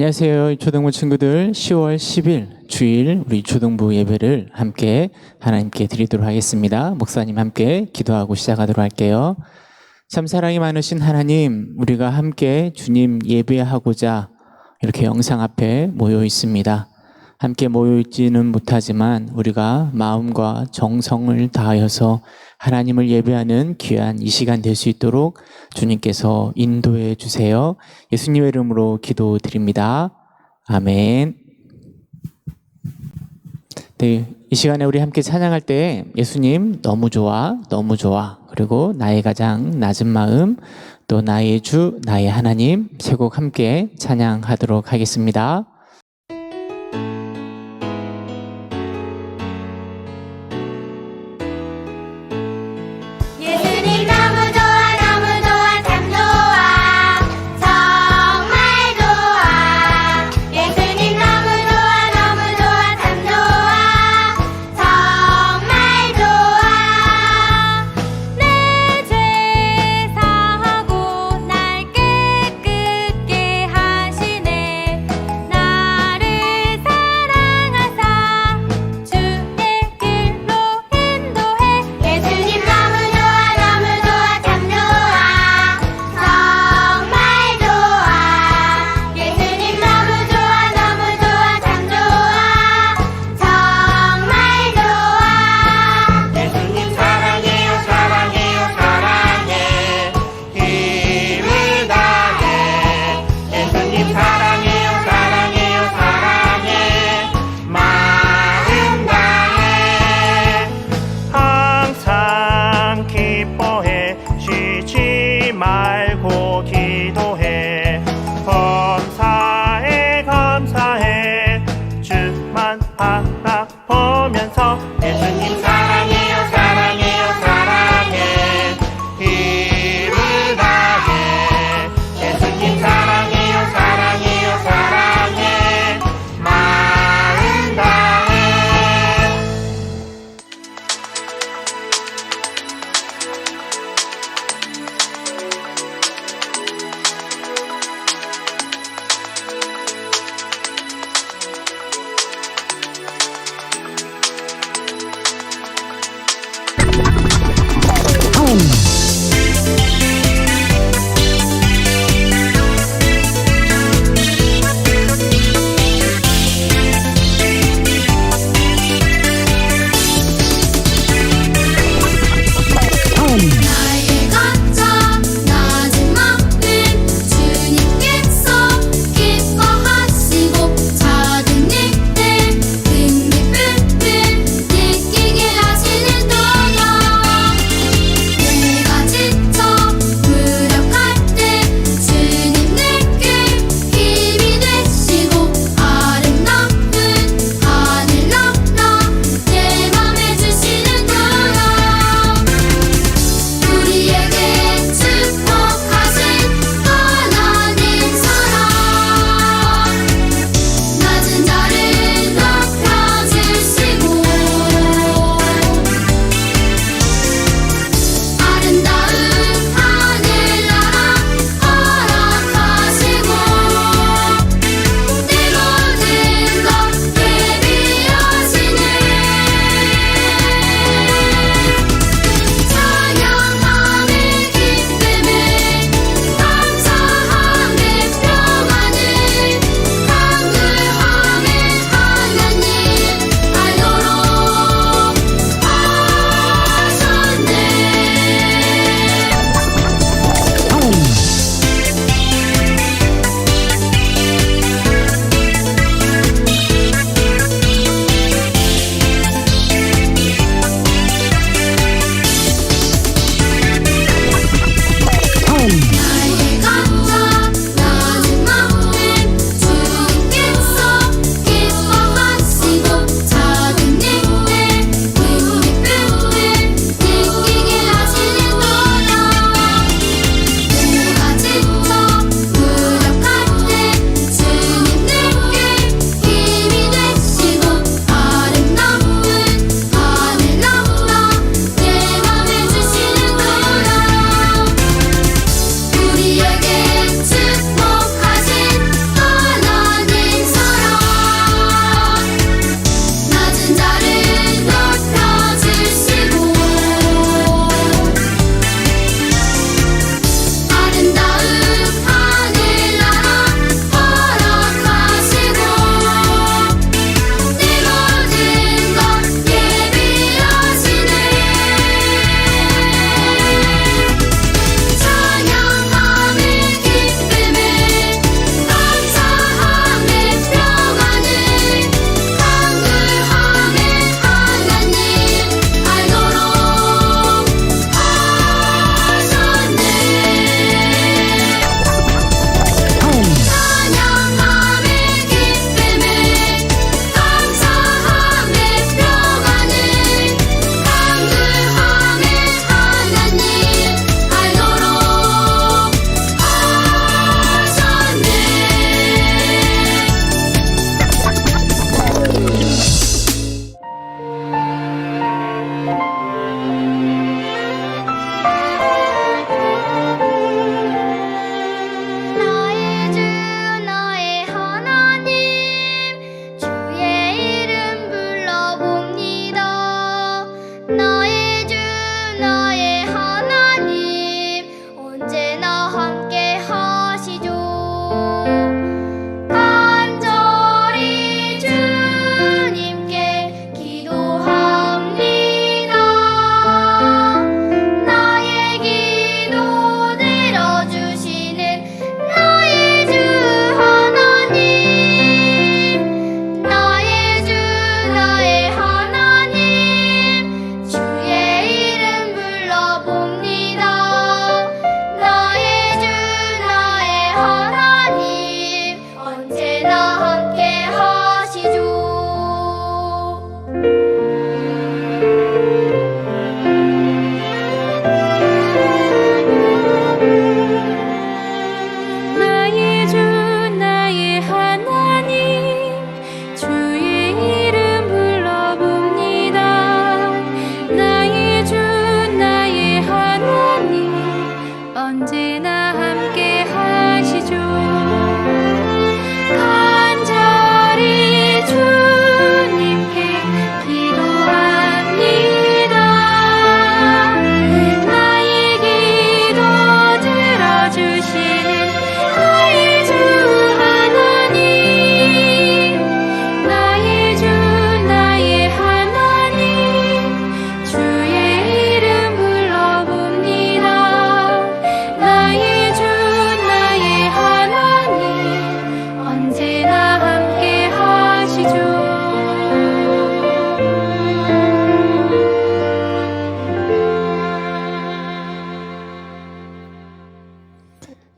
안녕하세요. 초등부 친구들, 10월 10일 주일 우리 초등부 예배를 함께 하나님께 드리도록 하겠습니다. 목사님 함께 기도하고 시작하도록 할게요. 참 사랑이 많으신 하나님, 우리가 함께 주님 예배하고자 이렇게 영상 앞에 모여 있습니다. 함께 모여 있지는 못하지만 우리가 마음과 정성을 다하여서 하나님을 예배하는 귀한 이 시간 될 수 있도록 주님께서 인도해 주세요. 예수님의 이름으로 기도드립니다. 아멘. 네, 이 시간에 우리 함께 찬양할 때 예수님 너무 좋아, 너무 좋아. 그리고 나의 가장 낮은 마음, 또 나의 주, 나의 하나님 세 곡 함께 찬양하도록 하겠습니다. 날 깨끗게 하시네.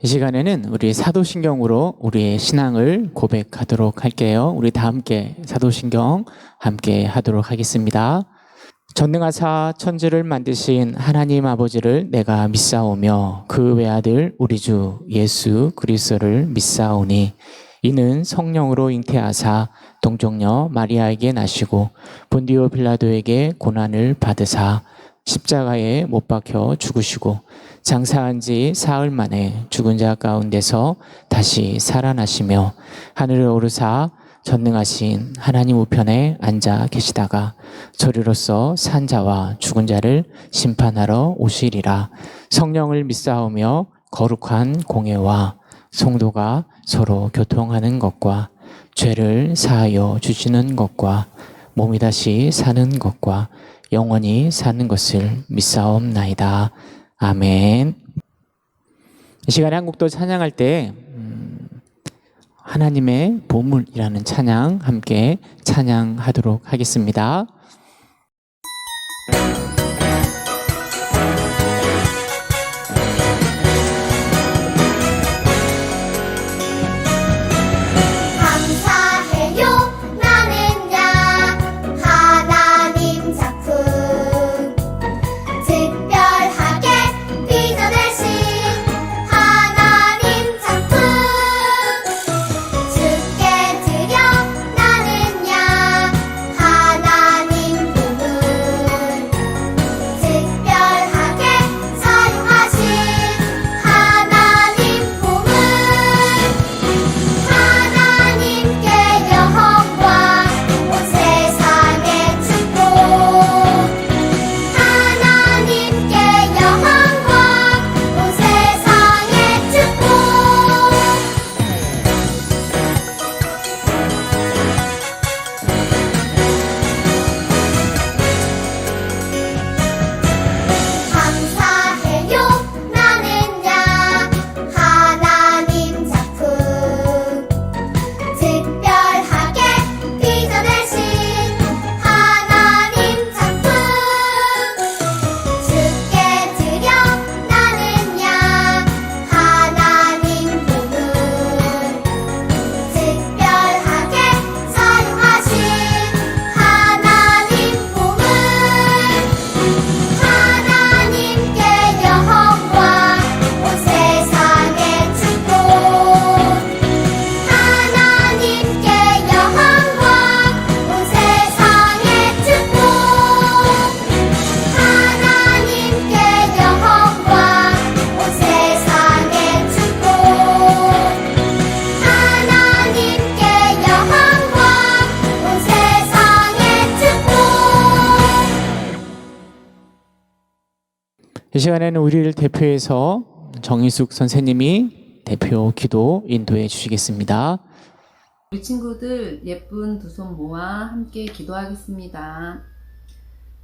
시간에는 우리 사도신경으로 우리의 신앙을 고백하도록 할게요. 우리 다 함께 사도신경 함께 하도록 하겠습니다. 전능하사 천지를 만드신 하나님 아버지를 내가 믿사오며 그 외아들 우리 주 예수 그리스도를 믿사오니 이는 성령으로 잉태하사 동정녀 마리아에게 나시고 본디오 빌라도에게 고난을 받으사 십자가에 못 박혀 죽으시고 장사한 지 사흘 만에 죽은 자 가운데서 다시 살아나시며 하늘에 오르사 전능하신 하나님 우편에 앉아 계시다가 저리로서 산 자와 죽은 자를 심판하러 오시리라. 성령을 믿사오며 거룩한 공예와 성도가 서로 교통하는 것과 죄를 사하여 주시는 것과 몸이 다시 사는 것과 영원히 사는 것을 믿사옵나이다. 아멘. 이 시간에 한국도 찬양할 때 하나님의 보물이라는 찬양 함께 찬양하도록 하겠습니다. 이 시간에는 우리를 대표해서 정희숙 선생님이 대표 기도 인도해 주시겠습니다. 우리 친구들 예쁜 두 손 모아 함께 기도하겠습니다.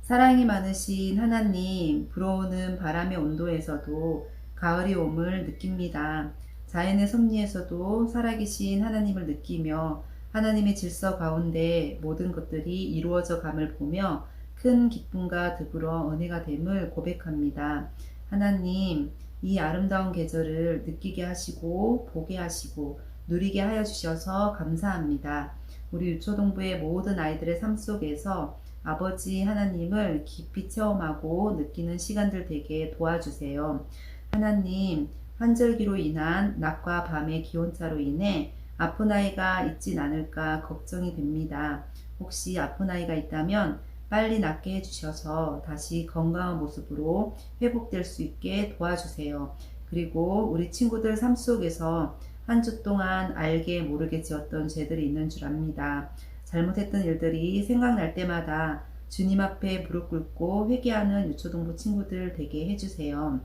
사랑이 많으신 하나님, 불어오는 바람의 온도에서도 가을이 옴을 느낍니다. 자연의 섭리에서도 살아계신 하나님을 느끼며 하나님의 질서 가운데 모든 것들이 이루어져 감을 보며 큰 기쁨과 더불어 은혜가 됨을 고백합니다. 하나님, 이 아름다운 계절을 느끼게 하시고 보게 하시고 누리게 하여 주셔서 감사합니다. 우리 유초동부의 모든 아이들의 삶 속에서 아버지 하나님을 깊이 체험하고 느끼는 시간들 되게 도와주세요. 하나님, 환절기로 인한 낮과 밤의 기온차로 인해 아픈 아이가 있진 않을까 걱정이 됩니다. 혹시 아픈 아이가 있다면 빨리 낫게 해주셔서 다시 건강한 모습으로 회복될 수 있게 도와주세요. 그리고 우리 친구들 삶 속에서 한 주 동안 알게 모르게 지었던 죄들이 있는 줄 압니다. 잘못했던 일들이 생각날 때마다 주님 앞에 무릎 꿇고 회개하는 유초동부 친구들 되게 해주세요.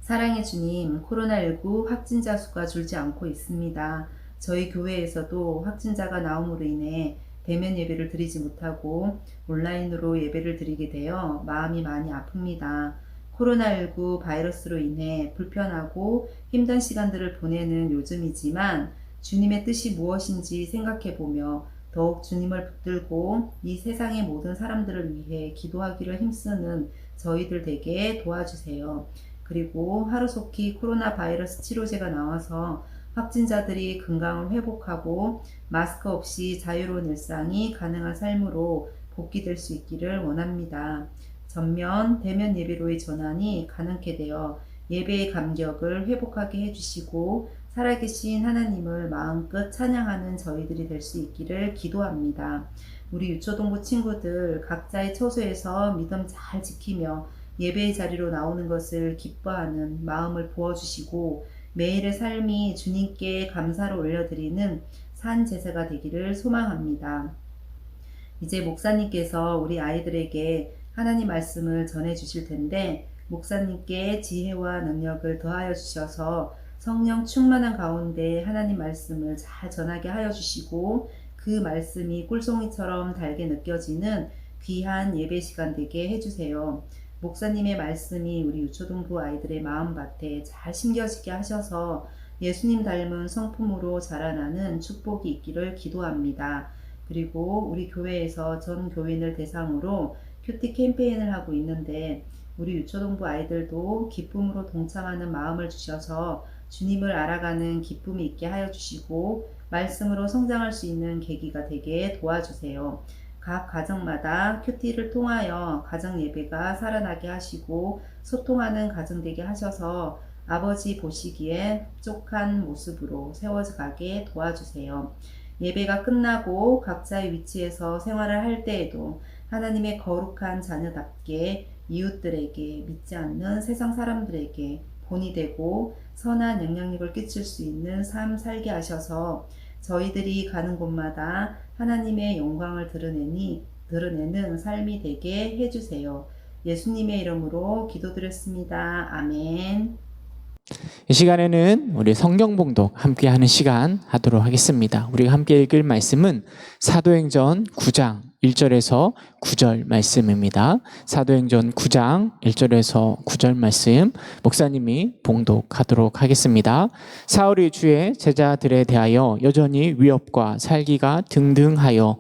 사랑의 주님, 코로나19 확진자 수가 줄지 않고 있습니다. 저희 교회에서도 확진자가 나옴으로 인해 대면 예배를 드리지 못하고 온라인으로 예배를 드리게 되어 마음이 많이 아픕니다. 코로나19 바이러스로 인해 불편하고 힘든 시간들을 보내는 요즘이지만 주님의 뜻이 무엇인지 생각해보며 더욱 주님을 붙들고 이 세상의 모든 사람들을 위해 기도하기를 힘쓰는 저희들 되게 도와주세요. 그리고 하루속히 코로나 바이러스 치료제가 나와서 확진자들이 건강을 회복하고 마스크 없이 자유로운 일상이 가능한 삶으로 복귀될 수 있기를 원합니다. 전면, 대면 예배로의 전환이 가능케 되어 예배의 감격을 회복하게 해주시고 살아계신 하나님을 마음껏 찬양하는 저희들이 될 수 있기를 기도합니다. 우리 유초동부 친구들 각자의 처소에서 믿음 잘 지키며 예배의 자리로 나오는 것을 기뻐하는 마음을 부어주시고 매일의 삶이 주님께 감사를 올려드리는 산 제사가 되기를 소망합니다. 이제 목사님께서 우리 아이들에게 하나님 말씀을 전해 주실 텐데 목사님께 지혜와 능력을 더하여 주셔서 성령 충만한 가운데 하나님 말씀을 잘 전하게 하여 주시고 그 말씀이 꿀송이처럼 달게 느껴지는 귀한 예배 시간 되게 해주세요. 목사님의 말씀이 우리 유초동부 아이들의 마음밭에 잘 심겨지게 하셔서 예수님 닮은 성품으로 자라나는 축복이 있기를 기도합니다. 그리고 우리 교회에서 전 교인을 대상으로 큐티 캠페인을 하고 있는데 우리 유초동부 아이들도 기쁨으로 동참하는 마음을 주셔서 주님을 알아가는 기쁨이 있게 하여 주시고 말씀으로 성장할 수 있는 계기가 되게 도와주세요. 각 가정마다 큐티를 통하여 가정 예배가 살아나게 하시고 소통하는 가정 되게 하셔서 아버지 보시기에 족한 모습으로 세워가게 도와주세요. 예배가 끝나고 각자의 위치에서 생활을 할 때에도 하나님의 거룩한 자녀답게 이웃들에게 믿지 않는 세상 사람들에게 본이 되고 선한 영향력을 끼칠 수 있는 삶 살게 하셔서 저희들이 가는 곳마다 하나님의 영광을 드러내는 삶이 되게 해주세요. 예수님의 이름으로 기도드렸습니다. 아멘. 이 시간에는 우리 성경 봉독 함께 하는 시간 하도록 하겠습니다. 우리가 함께 읽을 말씀은 사도행전 9장 1절에서 9절 말씀입니다. 사도행전 9장 1절에서 9절 말씀 목사님이 봉독하도록 하겠습니다. 사울이 주의 제자들에 대하여 여전히 위협과 살기가 등등하여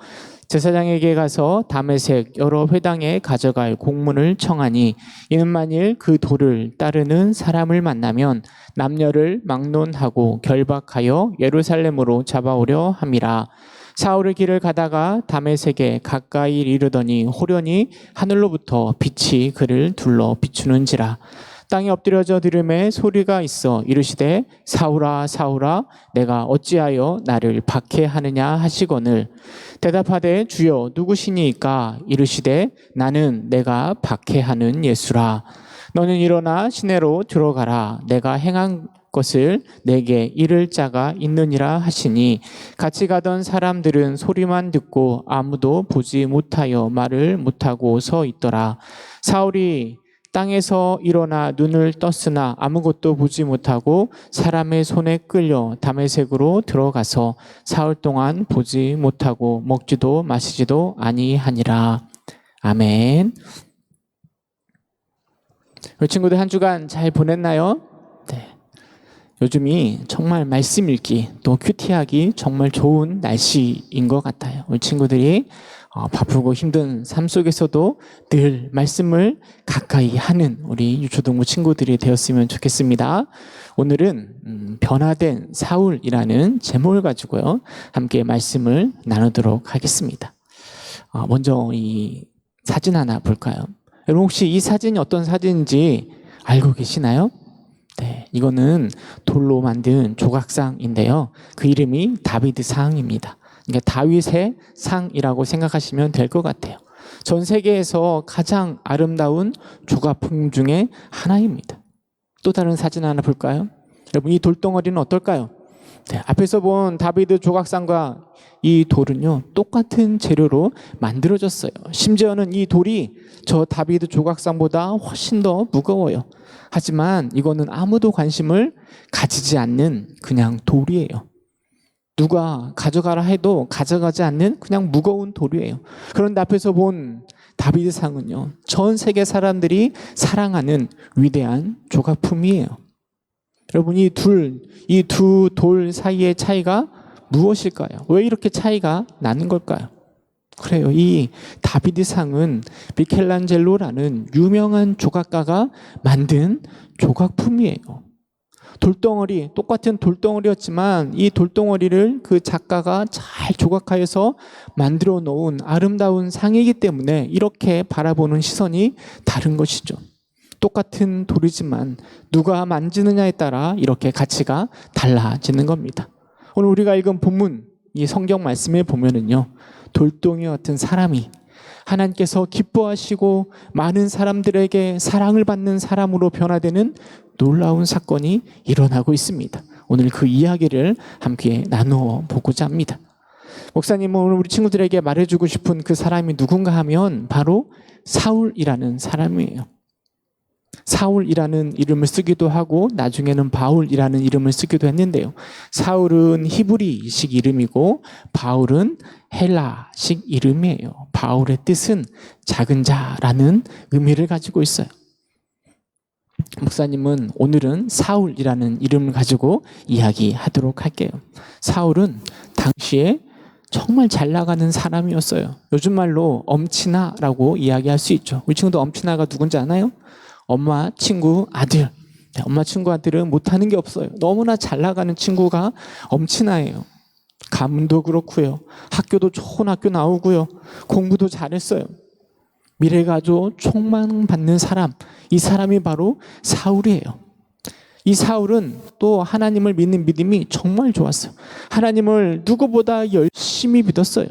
제사장에게 가서 다메섹 여러 회당에 가져갈 공문을 청하니 이는 만일 그 도를 따르는 사람을 만나면 남녀를 막론하고 결박하여 예루살렘으로 잡아오려 함이라. 사울의 길을 가다가 다메섹에 가까이 이르더니 호련히 하늘로부터 빛이 그를 둘러 비추는지라. 땅에 엎드려져 들음에 소리가 있어 이르시되 사울아 사울아 내가 어찌하여 나를 박해하느냐 하시거늘 대답하되 주여 누구시니까 이르시되 나는 내가 박해하는 예수라. 너는 일어나 시내로 들어가라. 내가 행한 것을 내게 이를 자가 있느니라 하시니 같이 가던 사람들은 소리만 듣고 아무도 보지 못하여 말을 못하고 서 있더라. 사울이 땅에서 일어나 눈을 떴으나 아무것도 보지 못하고 사람의 손에 끌려 다메섹으로 들어가서 사흘 동안 보지 못하고 먹지도 마시지도 아니하니라. 아멘. 우리 친구들 한 주간 잘 보냈나요? 네. 요즘이 정말 말씀 읽기 또 큐티하기 정말 좋은 날씨인 것 같아요. 우리 친구들이 바쁘고 힘든 삶 속에서도 늘 말씀을 가까이 하는 우리 유초동부 친구들이 되었으면 좋겠습니다. 오늘은 변화된 사울이라는 제목을 가지고요 함께 말씀을 나누도록 하겠습니다. 먼저 이 사진 하나 볼까요? 여러분 혹시 이 사진이 어떤 사진인지 알고 계시나요? 네, 이거는 돌로 만든 조각상인데요. 그 이름이 다비드 상입니다. 그러니까 다윗의 상이라고 생각하시면 될 것 같아요. 전 세계에서 가장 아름다운 조각품 중에 하나입니다. 또 다른 사진 하나 볼까요? 여러분 이 돌덩어리는 어떨까요? 네, 앞에서 본 다비드 조각상과 이 돌은요 똑같은 재료로 만들어졌어요. 심지어는 이 돌이 저 다비드 조각상보다 훨씬 더 무거워요. 하지만 이거는 아무도 관심을 가지지 않는 그냥 돌이에요. 누가 가져가라 해도 가져가지 않는 그냥 무거운 돌이에요. 그런데 앞에서 본 다비드 상은요 전 세계 사람들이 사랑하는 위대한 조각품이에요. 여러분 이 두 돌 사이의 차이가 무엇일까요? 왜 이렇게 차이가 나는 걸까요? 그래요. 이 다비드 상은 미켈란젤로라는 유명한 조각가가 만든 조각품이에요. 돌덩어리, 똑같은 돌덩어리였지만 이 돌덩어리를 그 작가가 잘 조각하여서 만들어 놓은 아름다운 상이기 때문에 이렇게 바라보는 시선이 다른 것이죠. 똑같은 돌이지만 누가 만지느냐에 따라 이렇게 가치가 달라지는 겁니다. 오늘 우리가 읽은 본문, 이 성경 말씀에 보면은요, 돌덩이 같은 사람이 하나님께서 기뻐하시고 많은 사람들에게 사랑을 받는 사람으로 변화되는 놀라운 사건이 일어나고 있습니다. 오늘 그 이야기를 함께 나누어 보고자 합니다. 목사님은 오늘 우리 친구들에게 말해주고 싶은 그 사람이 누군가 하면 바로 사울이라는 사람이에요. 사울이라는 이름을 쓰기도 하고 나중에는 바울이라는 이름을 쓰기도 했는데요. 사울은 히브리식 이름이고 바울은 헬라식 이름이에요. 바울의 뜻은 작은 자라는 의미를 가지고 있어요. 목사님은 오늘은 사울이라는 이름을 가지고 이야기하도록 할게요. 사울은 당시에 정말 잘 나가는 사람이었어요. 요즘 말로 엄친아라고 이야기할 수 있죠. 우리 친구도 엄친아가 누군지 아나요? 엄마 친구 아들. 엄마 친구 아들은 못하는 게 없어요. 너무나 잘 나가는 친구가 엄친아예요. 가문도 그렇고요. 학교도 좋은 학교 나오고요. 공부도 잘했어요. 미래가 아주 촉망받는 사람. 이 사람이 바로 사울이에요. 이 사울은 또 하나님을 믿는 믿음이 정말 좋았어요. 하나님을 누구보다 열심히 믿었어요.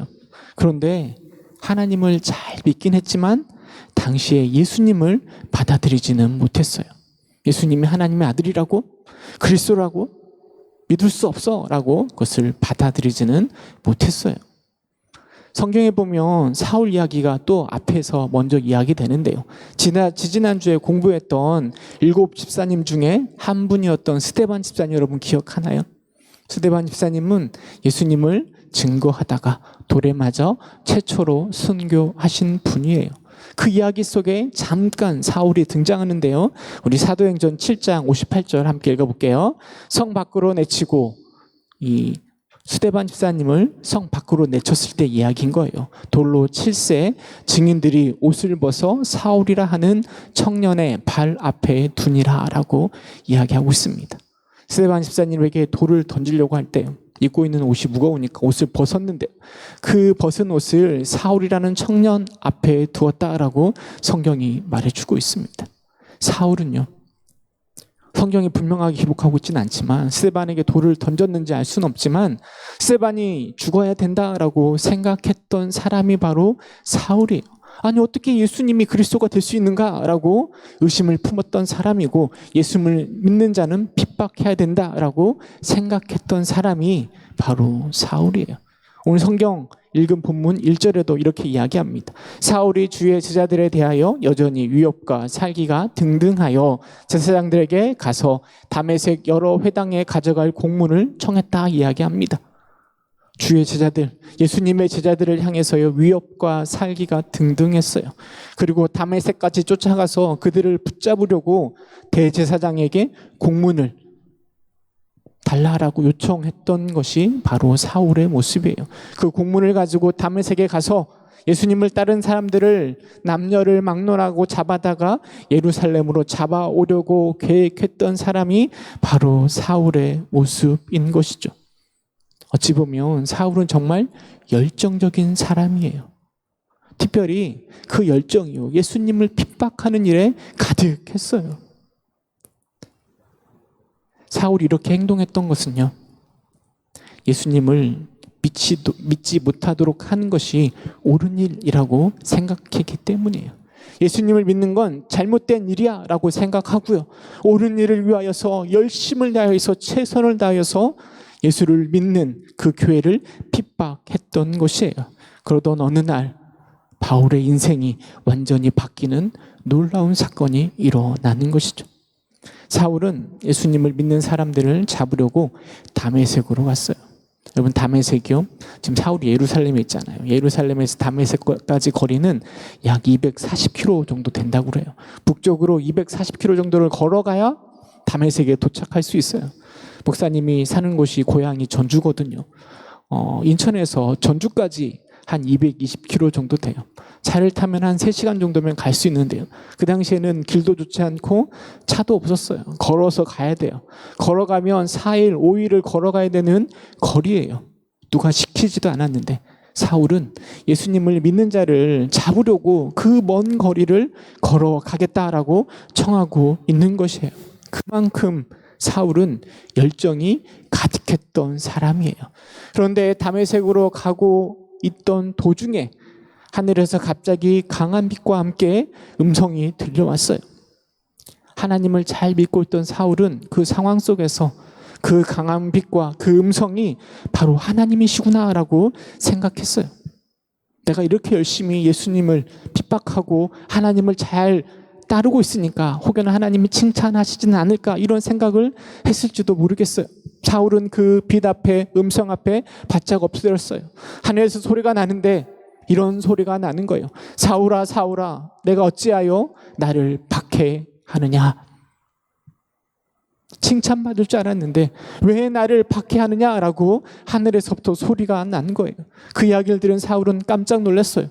그런데 하나님을 잘 믿긴 했지만 당시에 예수님을 받아들이지는 못했어요. 예수님이 하나님의 아들이라고? 그리스도라고? 믿을 수 없어 라고 그것을 받아들이지는 못했어요. 성경에 보면 사울 이야기가 또 앞에서 먼저 이야기되는데요. 지지난주에 공부했던 7 집사님 중에 한 분이었던 스데반 집사님 여러분 기억하나요? 스데반 집사님은 예수님을 증거하다가 돌에 맞아 최초로 순교하신 분이에요. 그 이야기 속에 잠깐 사울이 등장하는데요. 우리 사도행전 7장 58절 함께 읽어볼게요. 성 밖으로 내치고 이 스데반 집사님을 성 밖으로 내쳤을 때 이야기인 거예요. 돌로 칠세 증인들이 옷을 벗어 사울이라 하는 청년의 발 앞에 두니라 라고 이야기하고 있습니다. 스데반 집사님에게 돌을 던지려고 할 때 입고 있는 옷이 무거우니까 옷을 벗었는데 그 벗은 옷을 사울이라는 청년 앞에 두었다라고 성경이 말해주고 있습니다. 사울은요, 성경이 분명하게 기록하고 있지는 않지만 스데반에게 돌을 던졌는지 알 수는 없지만 스데반이 죽어야 된다라고 생각했던 사람이 바로 사울이에요. 아니 어떻게 예수님이 그리스도가 될 수 있는가라고 의심을 품었던 사람이고 예수님을 믿는 자는 핍박해야 된다라고 생각했던 사람이 바로 사울이에요. 오늘 성경 읽은 본문 1절에도 이렇게 이야기합니다. 사울이 주의 제자들에 대하여 여전히 위협과 살기가 등등하여 제사장들에게 가서 다메섹 여러 회당에 가져갈 공문을 청했다 이야기합니다. 주의 제자들, 예수님의 제자들을 향해서요 위협과 살기가 등등했어요. 그리고 다메섹까지 쫓아가서 그들을 붙잡으려고 대제사장에게 공문을 달라라고 요청했던 것이 바로 사울의 모습이에요. 그 공문을 가지고 다메섹에 가서 예수님을 따른 사람들을 남녀를 막론하고 잡아다가 예루살렘으로 잡아오려고 계획했던 사람이 바로 사울의 모습인 것이죠. 어찌 보면 사울은 정말 열정적인 사람이에요. 특별히 그 열정이요 예수님을 핍박하는 일에 가득했어요. 사울이 이렇게 행동했던 것은요 예수님을 믿지 못하도록 하는 것이 옳은 일이라고 생각했기 때문이에요. 예수님을 믿는 건 잘못된 일이야 라고 생각하고요 옳은 일을 위하여서 열심을 다해서 최선을 다해서 예수를 믿는 그 교회를 핍박했던 것이에요. 그러던 어느 날 바울의 인생이 완전히 바뀌는 놀라운 사건이 일어나는 것이죠. 사울은 예수님을 믿는 사람들을 잡으려고 다메섹으로 갔어요. 여러분 다메섹이요 지금 사울이 예루살렘에 있잖아요. 예루살렘에서 다메섹까지 거리는 약 240km 정도 된다고 그래요. 북쪽으로 240km 정도를 걸어가야 다메섹에 도착할 수 있어요. 목사님이 사는 곳이 고향이 전주거든요. 인천에서 전주까지 한 220km 정도 돼요. 차를 타면 한 3시간 정도면 갈 수 있는데요. 그 당시에는 길도 좋지 않고 차도 없었어요. 걸어서 가야 돼요. 걸어가면 4일, 5일을 걸어가야 되는 거리예요. 누가 시키지도 않았는데 사울은 예수님을 믿는 자를 잡으려고 그 먼 거리를 걸어가겠다라고 청하고 있는 것이에요. 그만큼 사울은 열정이 가득했던 사람이에요. 그런데 다메섹으로 가고 있던 도중에 하늘에서 갑자기 강한 빛과 함께 음성이 들려왔어요. 하나님을 잘 믿고 있던 사울은 그 상황 속에서 그 강한 빛과 그 음성이 바로 하나님이시구나라고 생각했어요. 내가 이렇게 열심히 예수님을 핍박하고 하나님을 잘 따르고 있으니까 혹여나 하나님이 칭찬하시지는 않을까 이런 생각을 했을지도 모르겠어요. 사울은 그 빛 앞에 음성 앞에 바짝 엎드렸어요. 하늘에서 소리가 나는데 이런 소리가 나는 거예요. 사울아 사울아 내가 어찌하여 나를 박해하느냐. 칭찬받을 줄 알았는데 왜 나를 박해하느냐라고 하늘에서부터 소리가 난 거예요. 그 이야기를 들은 사울은 깜짝 놀랐어요.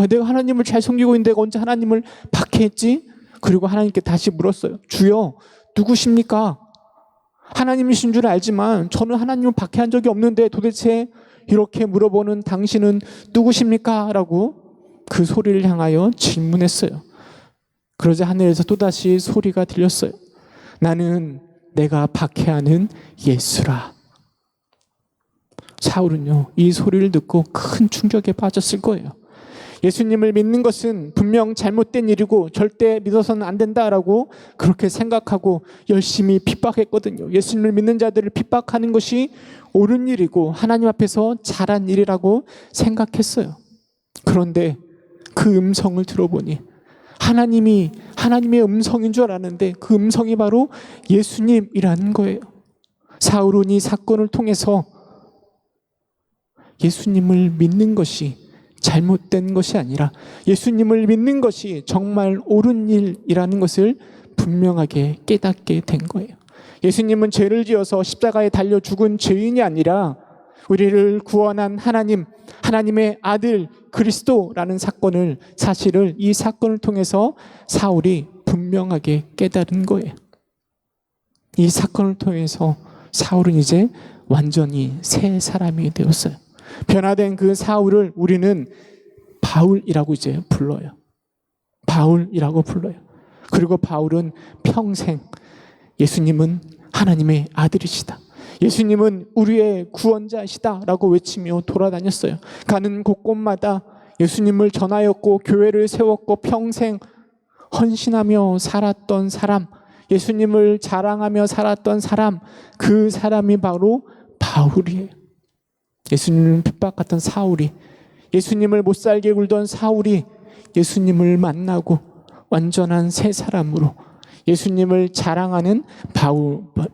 내가 하나님을 잘 섬기고 있는데 언제 하나님을 박해했지? 그리고 하나님께 다시 물었어요. 주여 누구십니까? 하나님이신 줄 알지만 저는 하나님을 박해한 적이 없는데 도대체 이렇게 물어보는 당신은 누구십니까? 라고 그 소리를 향하여 질문했어요. 그러자 하늘에서 또다시 소리가 들렸어요. 나는 내가 박해하는 예수라. 사울은요, 이 소리를 듣고 큰 충격에 빠졌을 거예요. 예수님을 믿는 것은 분명 잘못된 일이고 절대 믿어서는 안 된다라고 그렇게 생각하고 열심히 핍박했거든요. 예수님을 믿는 자들을 핍박하는 것이 옳은 일이고 하나님 앞에서 잘한 일이라고 생각했어요. 그런데 그 음성을 들어보니 하나님의 음성인 줄 알았는데 그 음성이 바로 예수님이라는 거예요. 사울은 이 사건을 통해서 예수님을 믿는 것이 잘못된 것이 아니라 예수님을 믿는 것이 정말 옳은 일이라는 것을 분명하게 깨닫게 된 거예요. 예수님은 죄를 지어서 십자가에 달려 죽은 죄인이 아니라 우리를 구원한 하나님의 아들 그리스도라는 사실을 이 사건을 통해서 사울이 분명하게 깨달은 거예요. 이 사건을 통해서 사울은 이제 완전히 새 사람이 되었어요. 변화된 그 사울을 우리는 바울이라고 이제 불러요. 바울이라고 불러요. 그리고 바울은 평생 예수님은 하나님의 아들이시다. 예수님은 우리의 구원자시다라고 외치며 돌아다녔어요. 가는 곳곳마다 예수님을 전하였고 교회를 세웠고 평생 헌신하며 살았던 사람, 예수님을 자랑하며 살았던 사람, 그 사람이 바로 바울이에요. 예수님을 핍박했던 사울이, 예수님을 못살게 굴던 사울이 예수님을 만나고 완전한 새 사람으로 예수님을 자랑하는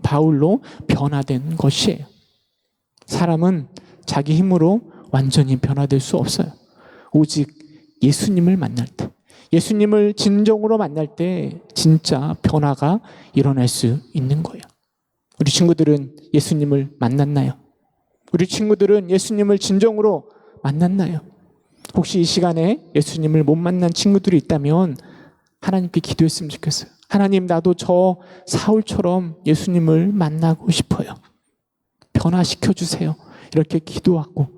바울로 변화된 것이에요. 사람은 자기 힘으로 완전히 변화될 수 없어요. 오직 예수님을 만날 때, 예수님을 진정으로 만날 때 진짜 변화가 일어날 수 있는 거예요. 우리 친구들은 예수님을 만났나요? 우리 친구들은 예수님을 진정으로 만났나요? 혹시 이 시간에 예수님을 못 만난 친구들이 있다면 하나님께 기도했으면 좋겠어요. 하나님, 나도 저 사울처럼 예수님을 만나고 싶어요. 변화시켜 주세요. 이렇게 기도하고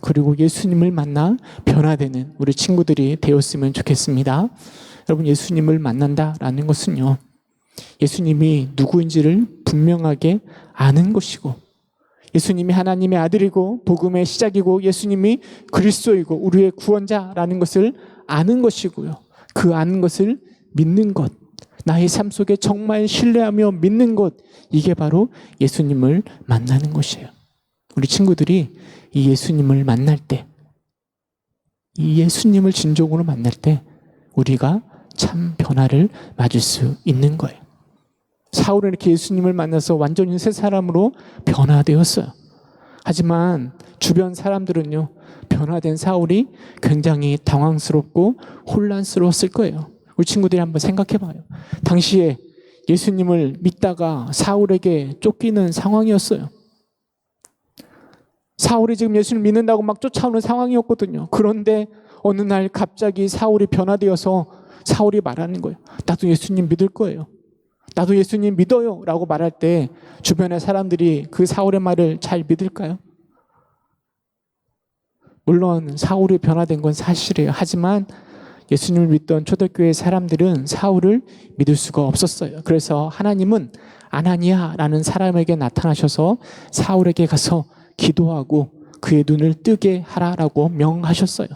그리고 예수님을 만나 변화되는 우리 친구들이 되었으면 좋겠습니다. 여러분, 예수님을 만난다라는 것은요, 예수님이 누구인지를 분명하게 아는 것이고, 예수님이 하나님의 아들이고 복음의 시작이고 예수님이 그리스도이고 우리의 구원자라는 것을 아는 것이고요. 그 아는 것을 믿는 것, 나의 삶 속에 정말 신뢰하며 믿는 것, 이게 바로 예수님을 만나는 것이에요. 우리 친구들이 이 예수님을 만날 때, 이 예수님을 진정으로 만날 때 우리가 참 변화를 맞을 수 있는 거예요. 사울은 이렇게 예수님을 만나서 완전히 새 사람으로 변화되었어요. 하지만 주변 사람들은요, 변화된 사울이 굉장히 당황스럽고 혼란스러웠을 거예요. 우리 친구들이 한번 생각해 봐요. 당시에 예수님을 믿다가 사울에게 쫓기는 상황이었어요. 사울이 지금 예수를 믿는다고 막 쫓아오는 상황이었거든요. 그런데 어느 날 갑자기 사울이 변화되어서 사울이 말하는 거예요. 나도 예수님 믿을 거예요. 나도 예수님 믿어요 라고 말할 때 주변의 사람들이 그 사울의 말을 잘 믿을까요? 물론 사울이 변화된 건 사실이에요. 하지만 예수님을 믿던 초대교회 사람들은 사울을 믿을 수가 없었어요. 그래서 하나님은 아나니아라는 사람에게 나타나셔서 사울에게 가서 기도하고 그의 눈을 뜨게 하라라고 명하셨어요.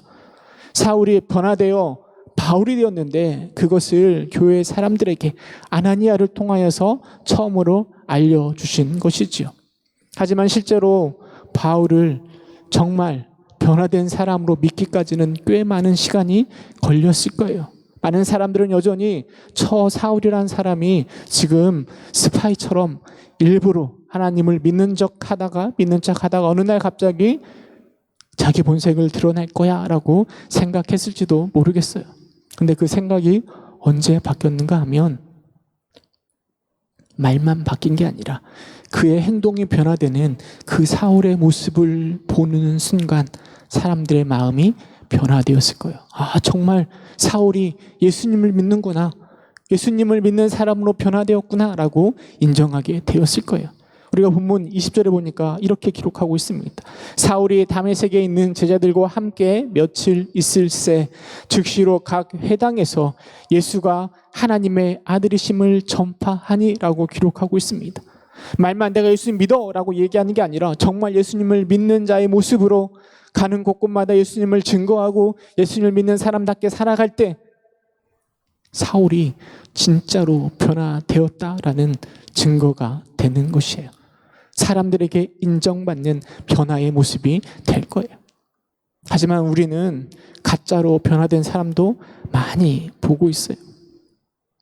사울이 변화되어 바울이 되었는데 그것을 교회 사람들에게 아나니아를 통하여서 처음으로 알려주신 것이지요. 하지만 실제로 바울을 정말 변화된 사람으로 믿기까지는 꽤 많은 시간이 걸렸을 거예요. 많은 사람들은 여전히 저 사울이라는 사람이 지금 스파이처럼 일부러 하나님을 믿는 척 하다가 어느 날 갑자기 자기 본색을 드러낼 거야 라고 생각했을지도 모르겠어요. 근데 그 생각이 언제 바뀌었는가 하면 말만 바뀐 게 아니라 그의 행동이 변화되는 그 사울의 모습을 보는 순간 사람들의 마음이 변화되었을 거예요. 아, 정말 사울이 예수님을 믿는구나. 예수님을 믿는 사람으로 변화되었구나 라고 인정하게 되었을 거예요. 우리가 본문 20절에 보니까 이렇게 기록하고 있습니다. 사울이 다메섹에 있는 제자들과 함께 며칠 있을새 즉시로 각 회당에서 예수가 하나님의 아들이심을 전파하니라고 기록하고 있습니다. 말만 내가 예수님 믿어 라고 얘기하는 게 아니라 정말 예수님을 믿는 자의 모습으로 가는 곳곳마다 예수님을 증거하고 예수님을 믿는 사람답게 살아갈 때 사울이 진짜로 변화되었다라는 증거가 되는 것이에요. 사람들에게 인정받는 변화의 모습이 될 거예요. 하지만 우리는 가짜로 변화된 사람도 많이 보고 있어요.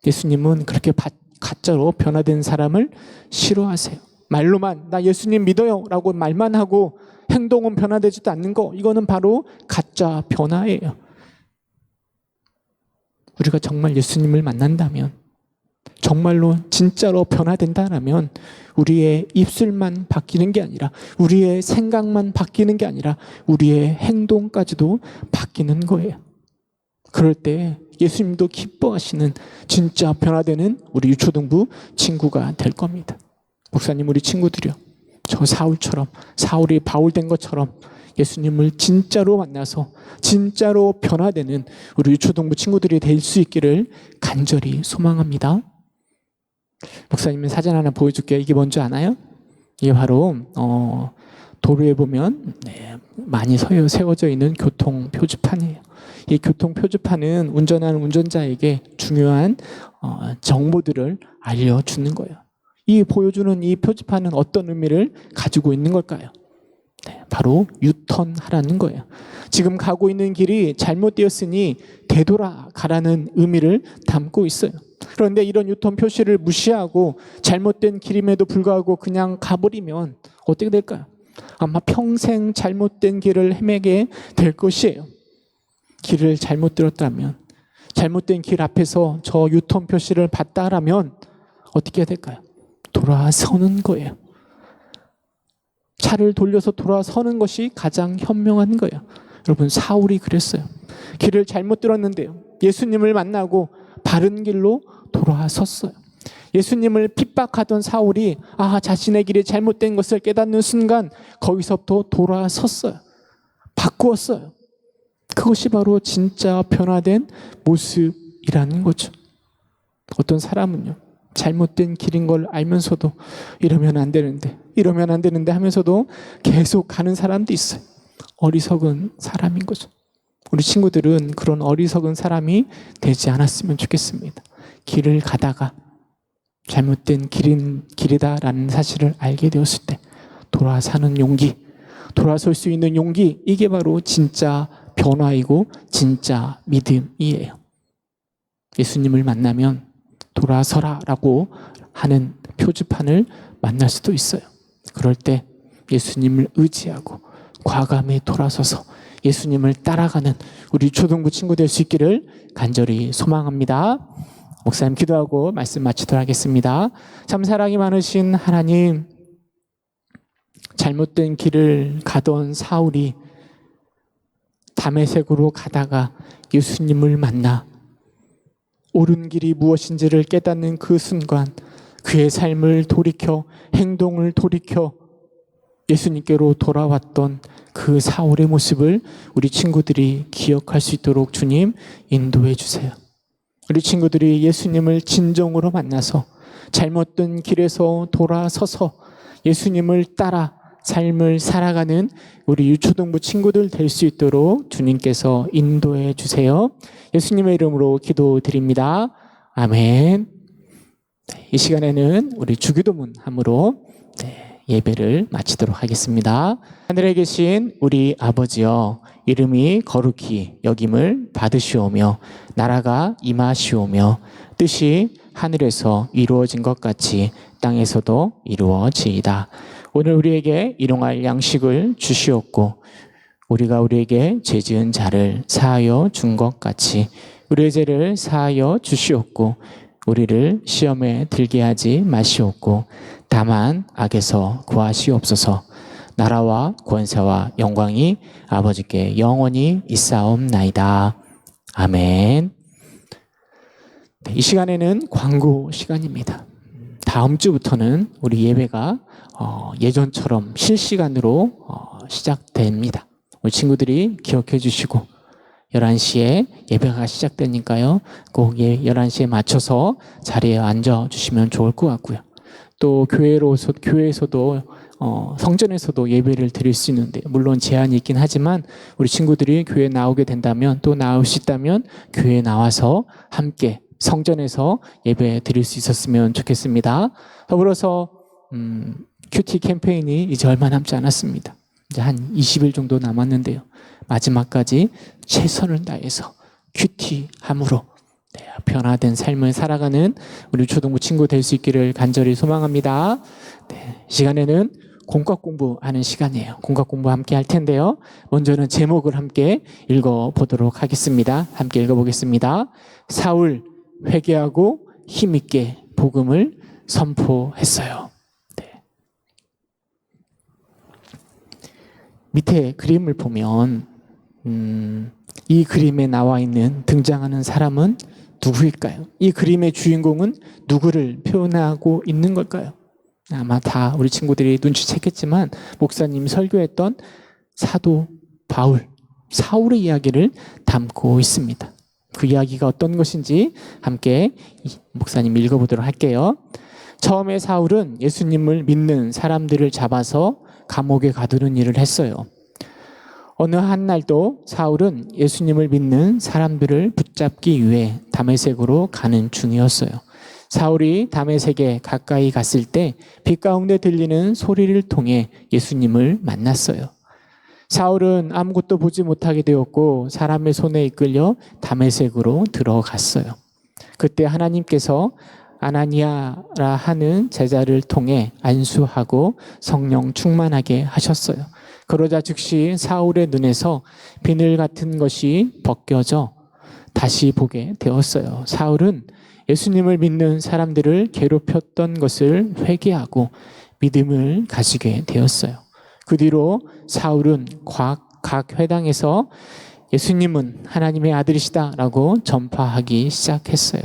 예수님은 그렇게 가짜로 변화된 사람을 싫어하세요. 말로만 나 예수님 믿어요 라고 말만 하고 행동은 변화되지도 않는 거, 이거는 바로 가짜 변화예요. 우리가 정말 예수님을 만난다면, 정말로 진짜로 변화된다라면 우리의 입술만 바뀌는 게 아니라 우리의 생각만 바뀌는 게 아니라 우리의 행동까지도 바뀌는 거예요. 그럴 때 예수님도 기뻐하시는 진짜 변화되는 우리 유초등부 친구가 될 겁니다. 목사님, 우리 친구들이요, 저 사울처럼, 사울이 바울 된 것처럼 예수님을 진짜로 만나서 진짜로 변화되는 우리 유초등부 친구들이 될 수 있기를 간절히 소망합니다. 목사님, 사진 하나 보여줄게요. 이게 뭔지 아나요? 이게 바로 도로에 보면 많이 세워져 있는 교통 표지판이에요. 이 교통 표지판은 운전하는 운전자에게 중요한 정보들을 알려주는 거예요. 이 보여주는 이 표지판은 어떤 의미를 가지고 있는 걸까요? 바로 유턴하라는 거예요. 지금 가고 있는 길이 잘못되었으니 되돌아가라는 의미를 담고 있어요. 그런데 이런 유턴 표시를 무시하고 잘못된 길임에도 불구하고 그냥 가버리면 어떻게 될까요? 아마 평생 잘못된 길을 헤매게 될 것이에요. 길을 잘못 들었다면, 잘못된 길 앞에서 저 유턴 표시를 봤다라면 어떻게 해야 될까요? 돌아서는 거예요. 차를 돌려서 돌아서는 것이 가장 현명한 거예요. 여러분, 사울이 그랬어요. 길을 잘못 들었는데요, 예수님을 만나고 바른 길로 돌아섰어요. 예수님을 핍박하던 사울이 자신의 길이 잘못된 것을 깨닫는 순간 거기서부터 돌아섰어요. 바꾸었어요. 그것이 바로 진짜 변화된 모습이라는 거죠. 어떤 사람은요, 잘못된 길인 걸 알면서도 이러면 안 되는데 하면서도 계속 가는 사람도 있어요. 어리석은 사람인 거죠. 우리 친구들은 그런 어리석은 사람이 되지 않았으면 좋겠습니다. 길을 가다가 잘못된 길이다라는 사실을 알게 되었을 때 돌아서는 용기, 돌아설 수 있는 용기, 이게 바로 진짜 변화이고 진짜 믿음이에요. 예수님을 만나면 돌아서라라고 하는 표지판을 만날 수도 있어요. 그럴 때 예수님을 의지하고 과감히 돌아서서 예수님을 따라가는 우리 초등부 친구 될 수 있기를 간절히 소망합니다. 목사님 기도하고 말씀 마치도록 하겠습니다. 참 사랑이 많으신 하나님, 잘못된 길을 가던 사울이 다메섹으로 가다가 예수님을 만나 옳은 길이 무엇인지를 깨닫는 그 순간 그의 삶을 돌이켜 행동을 돌이켜 예수님께로 돌아왔던 그 사울의 모습을 우리 친구들이 기억할 수 있도록 주님 인도해 주세요. 우리 친구들이 예수님을 진정으로 만나서 잘못된 길에서 돌아서서 예수님을 따라 삶을 살아가는 우리 유초등부 친구들 될 수 있도록 주님께서 인도해 주세요. 예수님의 이름으로 기도드립니다. 아멘. 이 시간에는 우리 주기도문 함으로 예배를 마치도록 하겠습니다. 하늘에 계신 우리 아버지여, 이름이 거룩히 여김을 받으시오며 나라가 임하시오며 뜻이 하늘에서 이루어진 것 같이 땅에서도 이루어지이다. 오늘 우리에게 일용할 양식을 주시옵고 우리가 우리에게 죄 지은 자를 사하여 준 것 같이 우리의 죄를 사하여 주시옵고 우리를 시험에 들게 하지 마시옵고 다만 악에서 구하시옵소서. 나라와 권세와 영광이 아버지께 영원히 있사옵나이다. 아멘. 이 시간에는 광고 시간입니다. 다음 주부터는 우리 예배가 예전처럼 실시간으로 시작됩니다. 우리 친구들이 기억해 주시고 11시에 예배가 시작되니까요. 꼭 11시에 맞춰서 자리에 앉아 주시면 좋을 것 같고요. 또 교회에서도 성전에서도 예배를 드릴 수 있는데 물론 제한이 있긴 하지만 우리 친구들이 교회에 나오게 된다면 또 나올 수 있다면 교회에 나와서 함께 성전에서 예배 드릴 수 있었으면 좋겠습니다. 더불어서 큐티 캠페인이 이제 얼마 남지 않았습니다. 이제 한 20일 정도 남았는데요. 마지막까지 최선을 다해서 큐티함으로 변화된 삶을 살아가는 우리 초등부 친구 될 수 있기를 간절히 소망합니다. 시간에는 공과 공부하는 시간이에요. 공과 공부 함께 할 텐데요. 먼저는 제목을 함께 읽어보도록 하겠습니다. 함께 읽어보겠습니다. 사울 회개하고 힘있게 복음을 선포했어요. 밑에 그림을 보면 이 그림에 나와 있는 등장하는 사람은 누구일까요? 이 그림의 주인공은 누구를 표현하고 있는 걸까요? 아마 다 우리 친구들이 눈치챘겠지만 목사님 설교했던 사도 바울, 사울의 이야기를 담고 있습니다. 그 이야기가 어떤 것인지 함께 목사님 읽어보도록 할게요. 처음에 사울은 예수님을 믿는 사람들을 잡아서 감옥에 가두는 일을 했어요. 어느 한 날도 사울은 예수님을 믿는 사람들을 붙잡기 위해 다메섹으로 가는 중이었어요. 사울이 다메섹에 가까이 갔을 때 빛 가운데 들리는 소리를 통해 예수님을 만났어요. 사울은 아무것도 보지 못하게 되었고 사람의 손에 이끌려 다메섹으로 들어갔어요. 그때 하나님께서 아나니아라 하는 제자를 통해 안수하고 성령 충만하게 하셨어요. 그러자 즉시 사울의 눈에서 비늘 같은 것이 벗겨져 다시 보게 되었어요. 사울은 예수님을 믿는 사람들을 괴롭혔던 것을 회개하고 믿음을 가지게 되었어요. 그 뒤로 사울은 각 회당에서 예수님은 하나님의 아들이시다라고 전파하기 시작했어요.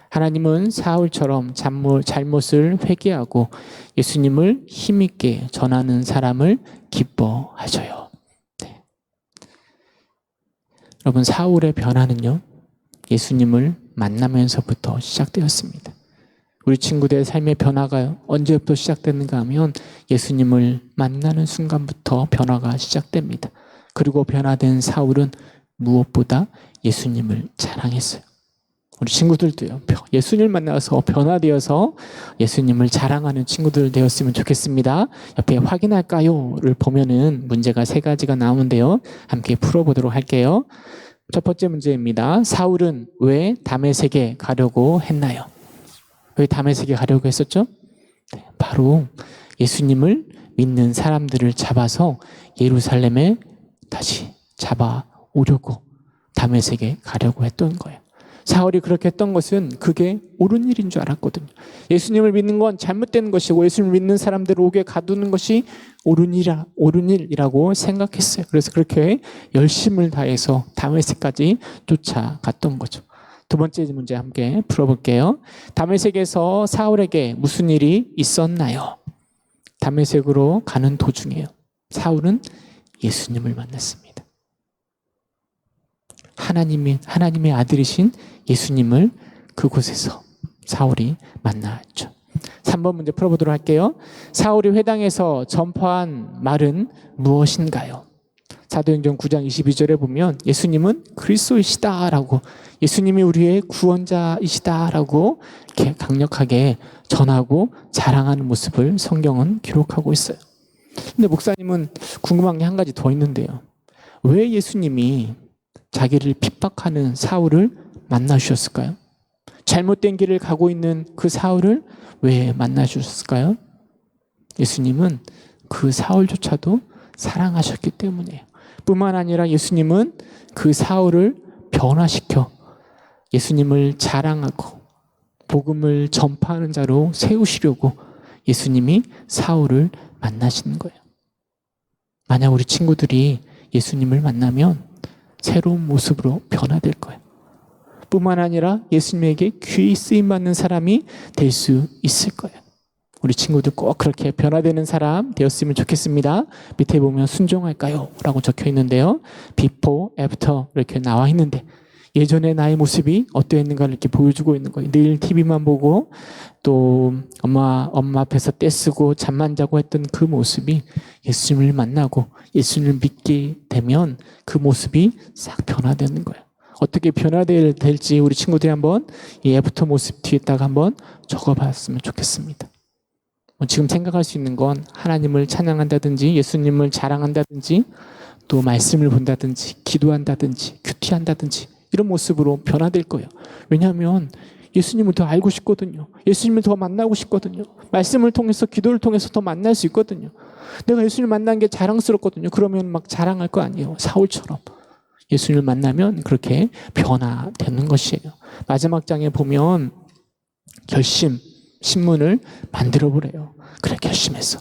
하나님은 사울처럼 잘못을 회개하고 예수님을 힘있게 전하는 사람을 기뻐하셔요. 여러분, 사울의 변화는요, 예수님을 만나면서부터 시작되었습니다. 우리 친구들의 삶의 변화가 언제부터 시작되는가 하면 예수님을 만나는 순간부터 변화가 시작됩니다. 그리고 변화된 사울은 무엇보다 예수님을 자랑했어요. 우리 친구들도요, 예수님을 만나서 변화되어서 예수님을 자랑하는 친구들 되었으면 좋겠습니다. 옆에 확인할까요?를 보면은 문제가 3가지가 나오는데요. 함께 풀어보도록 할게요. 첫 번째 문제입니다. 사울은 왜 다메섹에 가려고 했나요? 왜 다메섹에 가려고 했었죠? 바로 예수님을 믿는 사람들을 잡아서 예루살렘에 다시 잡아오려고 다메섹에 가려고 했던 거예요. 사울이 그렇게 했던 것은 그게 옳은 일인 줄 알았거든요. 예수님을 믿는 건 잘못된 것이고 예수님을 믿는 사람들을 옥에 가두는 것이 옳은 일이라고 생각했어요. 그래서 그렇게 열심을 다해서 다메섹까지 쫓아갔던 거죠. 두 번째 문제 함께 풀어볼게요. 다메섹에서 사울에게 무슨 일이 있었나요? 다메섹으로 가는 도중이에요. 사울은 예수님을 만났습니다. 하나님의 아들이신 예수님을 그곳에서 사울이 만났죠. 3번 문제 풀어보도록 할게요. 사울이 회당에서 전파한 말은 무엇인가요? 사도행전 9장 22절에 보면 예수님은 그리스도이시다라고, 예수님이 우리의 구원자이시다라고 이렇게 강력하게 전하고 자랑하는 모습을 성경은 기록하고 있어요. 근데 목사님은 궁금한 게 한 가지 더 있는데요. 왜 예수님이 자기를 핍박하는 사울을 만나주셨을까요? 잘못된 길을 가고 있는 그 사울을 왜 만나주셨을까요? 예수님은 그 사울조차도 사랑하셨기 때문이에요. 뿐만 아니라 예수님은 그 사울을 변화시켜 예수님을 자랑하고 복음을 전파하는 자로 세우시려고 예수님이 사울을 만나시는 거예요. 만약 우리 친구들이 예수님을 만나면 새로운 모습으로 변화될 거예요. 뿐만 아니라 예수님에게 귀히 쓰임받는 사람이 될 수 있을 거예요. 우리 친구들 꼭 그렇게 변화되는 사람 되었으면 좋겠습니다. 밑에 보면 순종할까요? 라고 적혀 있는데요. before, after 이렇게 나와 있는데 예전에 나의 모습이 어떠했는가를 이렇게 보여주고 있는 거예요. 늘 TV만 보고 또 엄마 앞에서 떼쓰고 잠만 자고 했던 그 모습이 예수님을 만나고 예수님을 믿게 되면 그 모습이 싹 변화되는 거예요. 어떻게 변화될지 우리 친구들이 한번 이 애프터 모습 뒤에다가 한번 적어봤으면 좋겠습니다. 지금 생각할 수 있는 건 하나님을 찬양한다든지 예수님을 자랑한다든지 또 말씀을 본다든지 기도한다든지 큐티한다든지 이런 모습으로 변화될 거예요. 왜냐하면 예수님을 더 알고 싶거든요. 예수님을 더 만나고 싶거든요. 말씀을 통해서 기도를 통해서 더 만날 수 있거든요. 내가 예수님을 만난 게 자랑스럽거든요. 그러면 막 자랑할 거 아니에요. 사울처럼. 예수님을 만나면 그렇게 변화되는 것이에요. 마지막 장에 보면 결심, 신문을 만들어 보래요. 그래, 결심했어.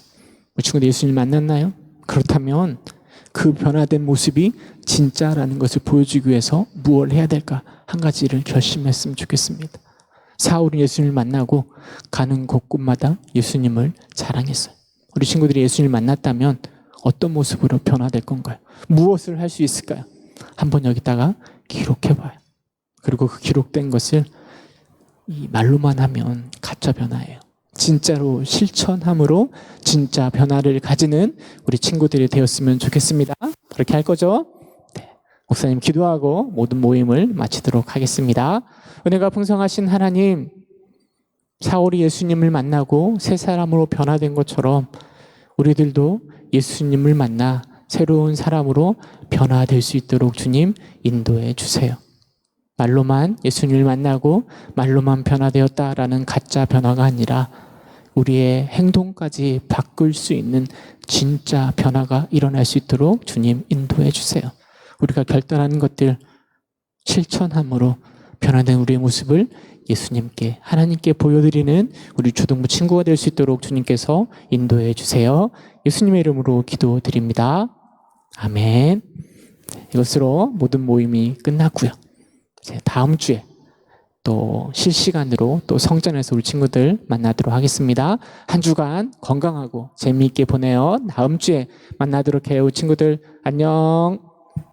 우리 친구들 예수님 만났나요? 그렇다면 그 변화된 모습이 진짜라는 것을 보여주기 위해서 무엇을 해야 될까? 한 가지를 결심했으면 좋겠습니다. 사울은 예수님을 만나고 가는 곳곳마다 예수님을 자랑했어요. 우리 친구들이 예수님을 만났다면 어떤 모습으로 변화될 건가요? 무엇을 할 수 있을까요? 한번 여기다가 기록해봐요. 그리고 그 기록된 것을 이 말로만 하면 가짜 변화예요. 진짜로 실천함으로 진짜 변화를 가지는 우리 친구들이 되었으면 좋겠습니다. 그렇게 할 거죠? 네. 목사님 기도하고 모든 모임을 마치도록 하겠습니다. 은혜가 풍성하신 하나님, 사울이 예수님을 만나고 새 사람으로 변화된 것처럼 우리들도 예수님을 만나 새로운 사람으로 변화될 수 있도록 주님 인도해 주세요. 말로만 예수님을 만나고 말로만 변화되었다라는 가짜 변화가 아니라 우리의 행동까지 바꿀 수 있는 진짜 변화가 일어날 수 있도록 주님 인도해 주세요. 우리가 결단하는 것들 실천함으로 변화된 우리의 모습을 예수님께 하나님께 보여드리는 우리 초등부 친구가 될 수 있도록 주님께서 인도해 주세요. 예수님의 이름으로 기도드립니다. 아멘. 이것으로 모든 모임이 끝났고요. 다음 주에 또 실시간으로 또 성전에서 우리 친구들 만나도록 하겠습니다. 한 주간 건강하고 재미있게 보내요. 다음 주에 만나도록 해요. 친구들 안녕.